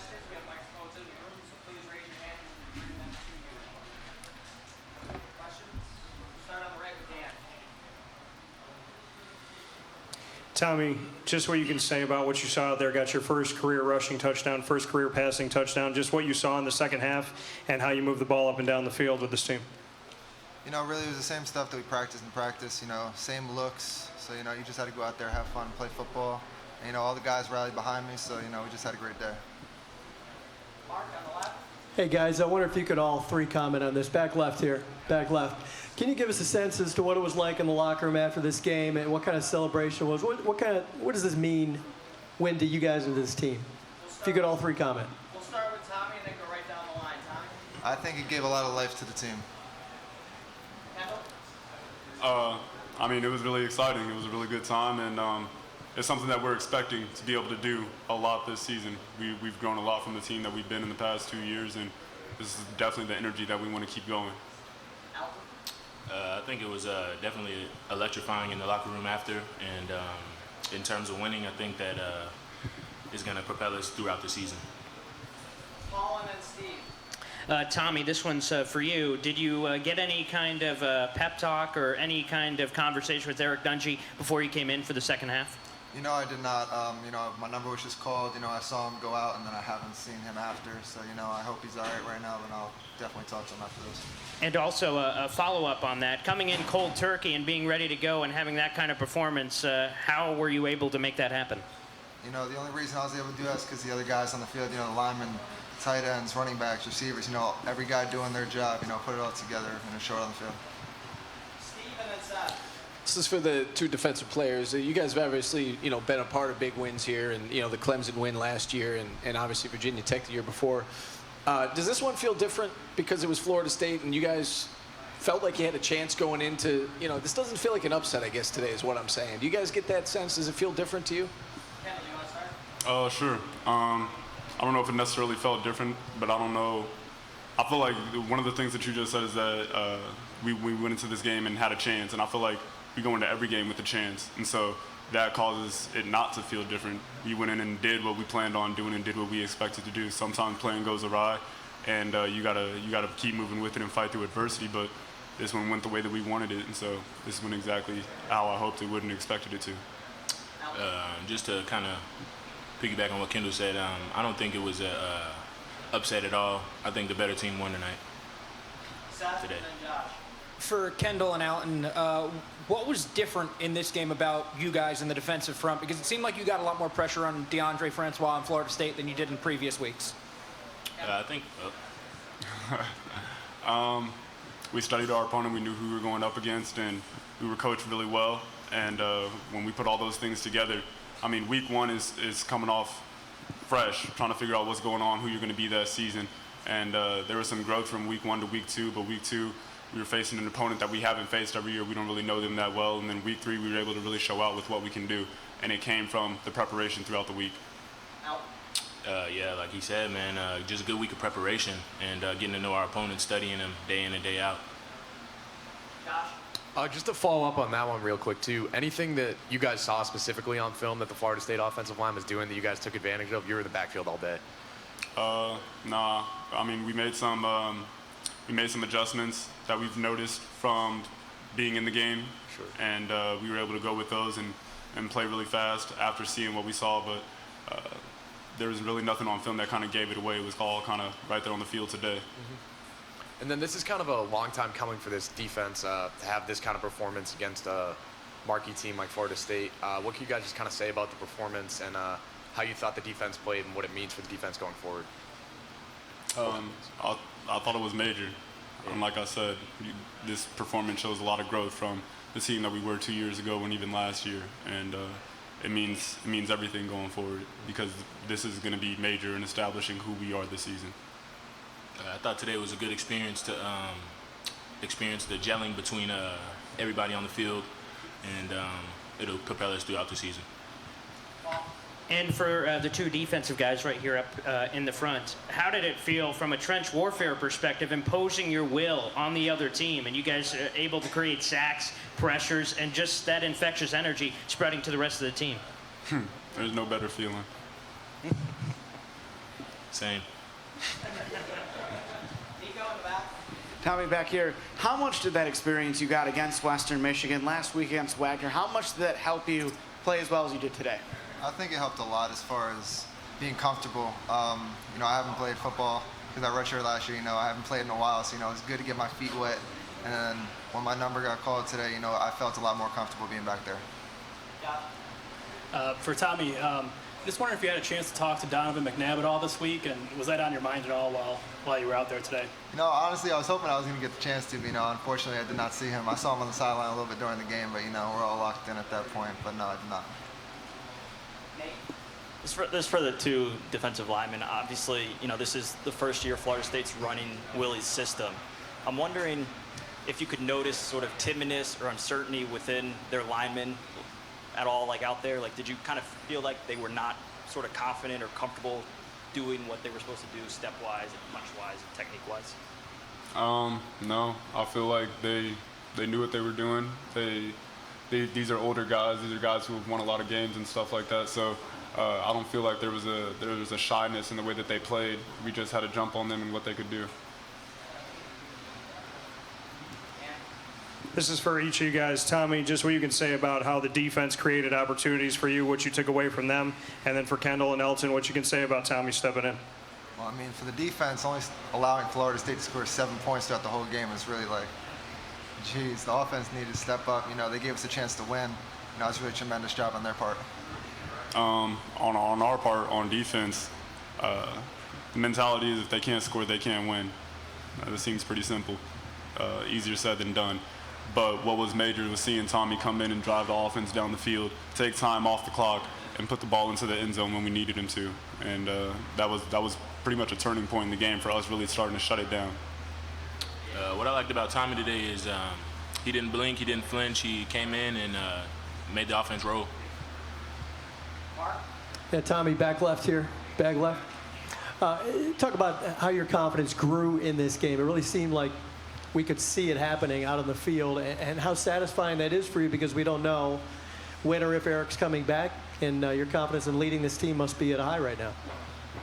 We have microphones in the room, so please raise your hand and we bring them to you. Questions? We'll start on the right with Dan. Tommy, just what you can say about what you saw out there. Got your first career rushing touchdown, first career passing touchdown. Just what you saw in the second half and how you moved the ball up and down the field with this team. You know, really it was the same stuff that we practiced in practice, you know, same looks. So, you know, you just had to go out there, have fun, play football. And, you know, all the guys rallied behind me, so, you know, we just had a great day. Mark on the left. Hey guys, I wonder if you could all three comment on this. Back left here, back left. Can you give us a sense as to what it was like in the locker room after this game and what kind of celebration it was? What does this mean, win to you guys and this team? If you could all three comment. We'll start with Tommy and then go right down the line. Tommy? I think it gave a lot of life to the team. Kendall? I mean, it was really exciting. It was a really good time, and it's something that we're expecting to be able to do a lot this season. We've grown a lot from the team that we've been in the past 2 years, and this is definitely the energy that we want to keep going. Alton? I think it was definitely electrifying in the locker room after, and in terms of winning, I think that is going to propel us throughout the season. Paul and then Steve. Tommy, this one's for you. Did you get any kind of pep talk or any kind of conversation with Eric Dungy before you came in for the second half? You know, I did not. You know, my number was just called. You know, I saw him go out, and then I haven't seen him after. So, you know, I hope he's all right now, and I'll definitely talk to him after this. And also a follow-up on that, coming in cold turkey and being ready to go and having that kind of performance, how were you able to make that happen? You know, the only reason I was able to do that is because the other guys on the field, you know, the linemen, tight ends, running backs, receivers, you know, every guy doing their job, you know, put it all together and show it on the field. Steve and then Seth. This is for the two defensive players. You guys have obviously, you know, been a part of big wins here, and you know the Clemson win last year, and obviously Virginia Tech the year before. Does this one feel different because it was Florida State, and you guys felt like you had a chance going into, you know, this doesn't feel like an upset, I guess today is what I'm saying. Do you guys get that sense? Does it feel different to you? Kendall, you want to start? Sure. I don't know if it necessarily felt different, but I don't know. I feel like one of the things that you just said is that we went into this game and had a chance, and I feel like we go into every game with a chance, and so that causes it not to feel different. We went in and did what we planned on doing and did what we expected to do. Sometimes playing goes awry, and you gotta keep moving with it and fight through adversity. But this one went the way that we wanted it, and so this went exactly how I hoped it would and expected it to. Just to kind of piggyback on what Kendall said, I don't think it was a upset at all. I think the better team won tonight. Seth Today. and then Josh. For Kendall and Alton, what was different in this game about you guys in the defensive front? Because it seemed like you got a lot more pressure on DeAndre Francois in Florida State than you did in previous weeks. I think. We studied our opponent. We knew who we were going up against, and we were coached really well. And when we put all those things together, I mean, week one is coming off fresh, trying to figure out what's going on, who you're going to be that season. And there was some growth from week one to week two, but week two, we were facing an opponent that we haven't faced every year. We don't really know them that well. And then week three, we were able to really show out with what we can do. And it came from the preparation throughout the week. Yeah, like he said, man, just a good week of preparation and getting to know our opponents, studying them day in and day out. Josh? Just to follow up on that one real quick, too, anything that you guys saw specifically on film that the Florida State offensive line was doing that you guys took advantage of? You were in the backfield all day. Nah. I mean, we made some adjustments that we've noticed from being in the game. Sure. And we were able to go with those and play really fast after seeing what we saw. But there was really nothing on film that kind of gave it away. It was all kind of right there on the field today. Mm-hmm. And then this is kind of a long time coming for this defense to have this kind of performance against a marquee team like Florida State. What can you guys just kind of say about the performance and how you thought the defense played and what it means for the defense going forward? I thought it was major. And like I said, this performance shows a lot of growth from the team that we were 2 years ago and even last year. And it means everything going forward because this is going to be major in establishing who we are this season. I thought today was a good experience to experience the gelling between everybody on the field, and it'll propel us throughout the season. And for the two defensive guys right here up in the front, how did it feel from a trench warfare perspective, imposing your will on the other team, and you guys are able to create sacks, pressures, and just that infectious energy spreading to the rest of the team? There's no better feeling. Same. Tommy, back here, how much did that experience you got against Western Michigan last week against Wagner, how much did that help you play as well as you did today? I think it helped a lot as far as being comfortable. You know, I haven't played football because I redshirted last year. You know, I haven't played in a while, so, you know, it's good to get my feet wet. And then when my number got called today, you know, I felt a lot more comfortable being back there. For Tommy, just wondering if you had a chance to talk to Donovan McNabb at all this week, and was that on your mind at all while you were out there today? You know, honestly, I was hoping I was going to get the chance to, but, you know, unfortunately, I did not see him. I saw him on the sideline a little bit during the game, but, you know, we're all locked in at that point. But no, I did not. This is for the two defensive linemen. Obviously, you know, this is the first year Florida State's running Willie's system. I'm wondering if you could notice sort of timidness or uncertainty within their linemen at all, like out there. Like, did you kind of feel like they were not sort of confident or comfortable doing what they were supposed to do step-wise and punch-wise and technique-wise? No, I feel like they knew what they were doing. These are older guys. These are guys who have won a lot of games and stuff like that. So I don't feel like there was a shyness in the way that they played. We just had to jump on them and what they could do. This is for each of you guys. Tommy, just what you can say about how the defense created opportunities for you, what you took away from them, and then for Kendall and Alton, what you can say about Tommy stepping in. Well, I mean, for the defense, only allowing Florida State to score 7 points throughout the whole game is really like, geez, the offense needed to step up. You know, they gave us a chance to win. You know, it was really a tremendous job on their part. On our part, on defense, the mentality is if they can't score, they can't win. That seems pretty simple. Easier said than done. But what was major was seeing Tommy come in and drive the offense down the field, take time off the clock, and put the ball into the end zone when we needed him to. And that was pretty much a turning point in the game for us really starting to shut it down. What I liked about Tommy today is he didn't blink, he didn't flinch. He came in and made the offense roll. Yeah, Tommy, back left here, back left. Talk about how your confidence grew in this game. It really seemed like we could see it happening out on the field, and how satisfying that is for you, because we don't know when or if Eric's coming back, and your confidence in leading this team must be at a high right now.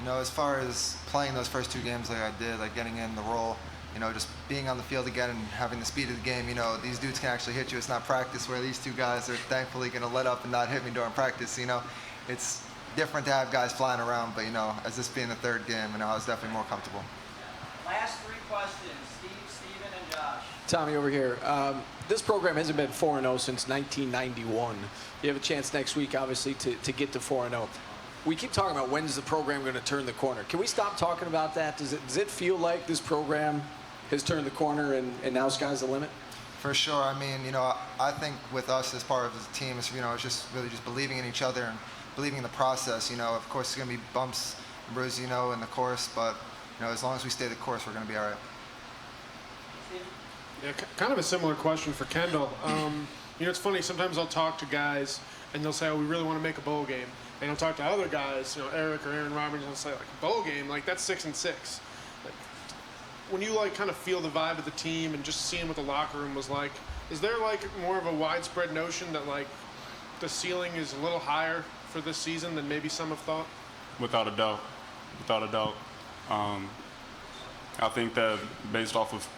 You know, as far as playing those first 2 games like I did, like getting in the role, you know, just being on the field again and having the speed of the game, you know, these dudes can actually hit you. It's not practice where these 2 guys are thankfully going to let up and not hit me during practice. You know, it's different to have guys flying around, but, you know, as this being the 3rd game, you know, I was definitely more comfortable. Last 3 questions. Steven, and Josh. Tommy over here. This program hasn't been 4-0 since 1991. You have a chance next week, obviously, to get to 4-0. We keep talking about when's the program going to turn the corner. Can we stop talking about that? Does it feel like this program has turned the corner and now sky's the limit? For sure. I mean, you know, I think with us as part of the team, it's, you know, it's just really just believing in each other and believing in the process. You know, of course, there's going to be bumps and bruises, you know, in the course, but, you know, as long as we stay the course, we're going to be all right. Yeah, kind of a similar question for Kendall. You know, it's funny, sometimes I'll talk to guys and they'll say, oh, we really want to make a bowl game. And I'll talk to other guys, you know, Eric or Aaron Roberts, and I'll say, like, a bowl game, like, that's 6-6. Like, when you, like, kind of feel the vibe of the team and just seeing what the locker room was like, is there, like, more of a widespread notion that, like, the ceiling is a little higher for this season than maybe some have thought? Without a doubt. Without a doubt. I think that based off of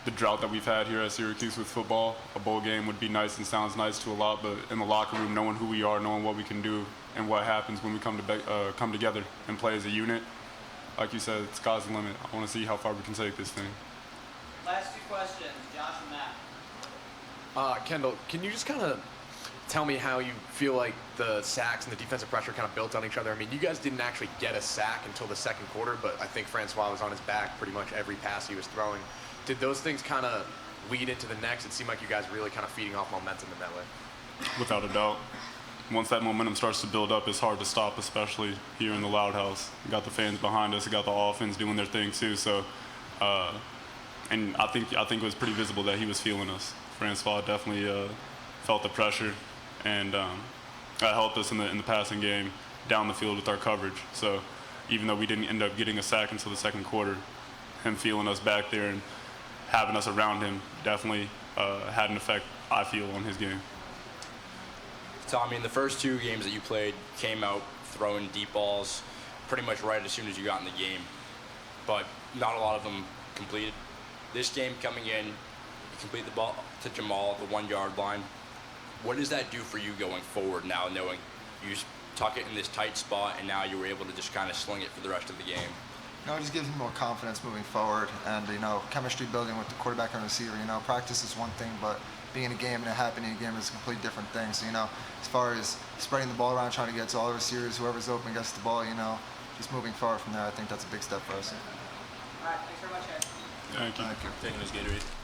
the drought that we've had here at Syracuse with football, a bowl game would be nice and sounds nice to a lot, but in the locker room, knowing who we are, knowing what we can do, and what happens when we come together and play as a unit, like you said, sky's the limit. I want to see how far we can take this thing. Last 2 questions. Josh and Matt. Kendall, can you just kind of tell me how you feel like the sacks and the defensive pressure kind of built on each other? I mean, you guys didn't actually get a sack until the 2nd quarter, but I think Francois was on his back pretty much every pass he was throwing. Did those things kind of lead into the next? It seemed like you guys really kind of feeding off momentum in that way. Without a doubt. Once that momentum starts to build up, it's hard to stop, especially here in the Loud House. You got the fans behind us, you got the offense doing their thing too. So, and I think it was pretty visible that he was feeling us. Francois definitely felt the pressure, and that helped us in the passing game down the field with our coverage. So, even though we didn't end up getting a sack until the 2nd quarter, him feeling us back there and having us around him definitely had an effect, I feel, on his game. Tommy, in the first 2 games that you played, came out throwing deep balls. pretty much right as soon as you got in the game, but not a lot of them completed. This game coming in, you complete the ball to Jamal at the 1 yard line. What does that do for you going forward now, knowing you tuck it in this tight spot and now you were able to just kind of sling it for the rest of the game? It just gives me more confidence moving forward, and chemistry building with the quarterback and receiver. Practice is one thing, but being in a game and it happening in a game is a completely different thing. So as far as spreading the ball around, trying to get to all the receivers, whoever's open gets the ball. Just moving forward from there, I think that's a big step for us. All right, thanks very much, guys. Thank you. Taking this Gatorade.